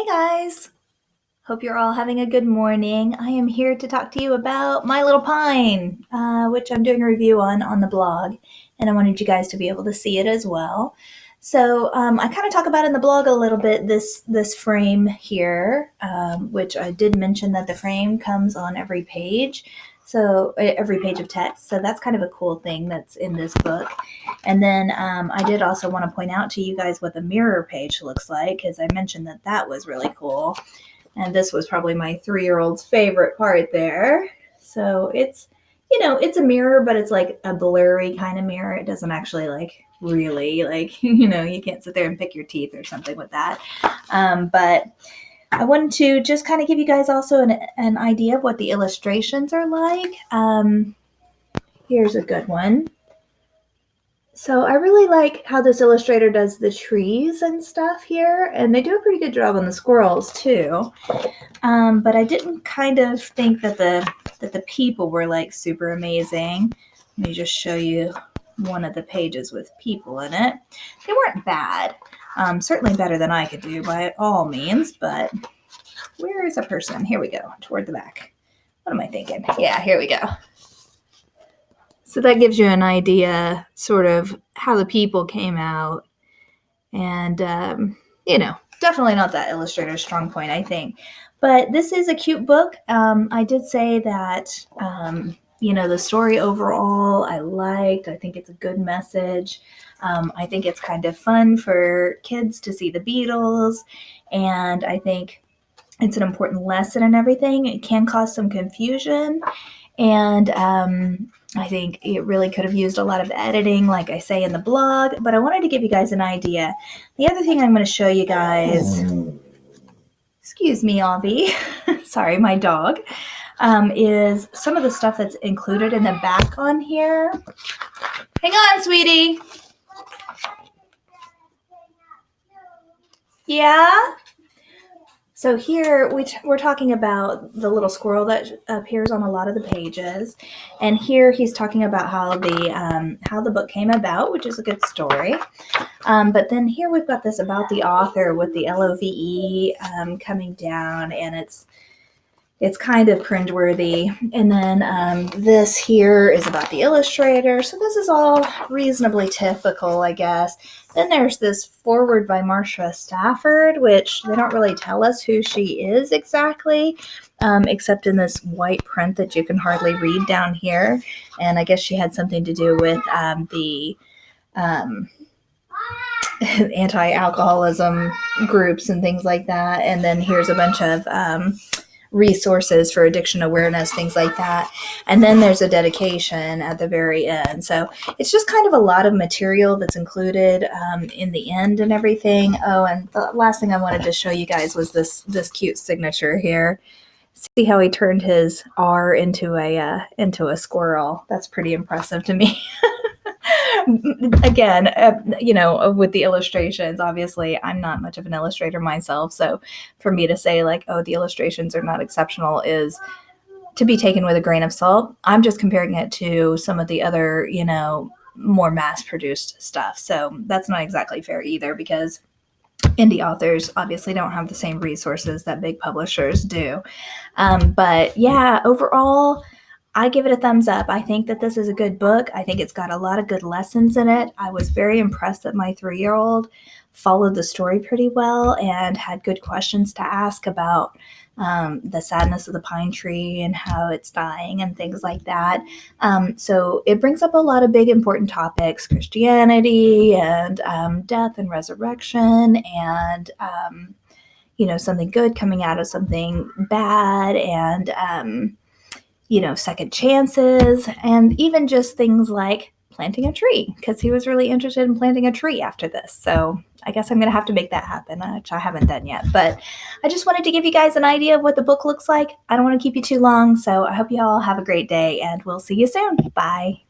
Hey guys! Hope you're all having a good morning. I am here to talk to you about My Little Pine, which I'm doing a review on the blog, and I wanted you guys to be able to see it as well. So I kind of talk about in the blog a little bit this frame here, which I did mention that the frame comes on every page. So every page of text. So that's kind of a cool thing that's in this book. And then I did also want to point out to you guys what the mirror page looks like, because I mentioned that was really cool. And this was probably my 3-year-old's favorite part there. So it's a mirror, but it's like a blurry kind of mirror. It doesn't actually really you can't sit there and pick your teeth or something with that. But I wanted to just kind of give you guys also an idea of what the illustrations are like. Here's a good one. So I really like how this illustrator does the trees and stuff here, and they do a pretty good job on the squirrels too. But I didn't kind of think that the people were like super amazing. Let me just show you one of the pages with people in it. They weren't bad. Certainly better than I could do by all means, but where is a person? Here we go, toward the back. What am I thinking? Yeah, here we go. So that gives you an idea sort of how the people came out. And, definitely not that illustrator's strong point, I think. But this is a cute book. I did say that, the story overall I liked. I think it's a good message. I think it's kind of fun for kids to see the Beatles. And I think it's an important lesson and everything. It can cause some confusion. And I think it really could have used a lot of editing, like I say in the blog, but I wanted to give you guys an idea. The other thing I'm going to show you guys, excuse me, Avi, sorry, my dog, is some of the stuff that's included in the back on here. Hang on, sweetie. Yeah? So here we're talking about the little squirrel that appears on a lot of the pages, and here he's talking about how the book came about, which is a good story. But then here we've got this about the author with the LOVE coming down, and it's kind of cringeworthy. And then this here is about the illustrator. So this is all reasonably typical, I guess. Then there's this foreword by Marcia Stafford, which they don't really tell us who she is exactly, except in this white print that you can hardly read down here. And I guess she had something to do with the anti-alcoholism groups and things like that. And then here's a bunch of resources for addiction awareness, things like that. And then there's a dedication at the very end. So it's just kind of a lot of material that's included in the end and everything. Oh, and the last thing I wanted to show you guys was this cute signature here. See how he turned his R into a squirrel. That's pretty impressive to me. Again, with the illustrations, obviously I'm not much of an illustrator myself, so for me to say like, oh, the illustrations are not exceptional is to be taken with a grain of salt. I'm just comparing it to some of the other, more mass-produced stuff. So that's not exactly fair either, because indie authors obviously don't have the same resources that big publishers do. But yeah, overall, I give it a thumbs up. I think that this is a good book. I think it's got a lot of good lessons in it. I was very impressed that my 3-year-old followed the story pretty well and had good questions to ask about the sadness of the pine tree and how it's dying and things like that. So it brings up a lot of big important topics, Christianity and death and resurrection and, something good coming out of something bad and, second chances, and even just things like planting a tree, because he was really interested in planting a tree after this. So I guess I'm going to have to make that happen, which I haven't done yet. But I just wanted to give you guys an idea of what the book looks like. I don't want to keep you too long, so I hope you all have a great day, and we'll see you soon. Bye.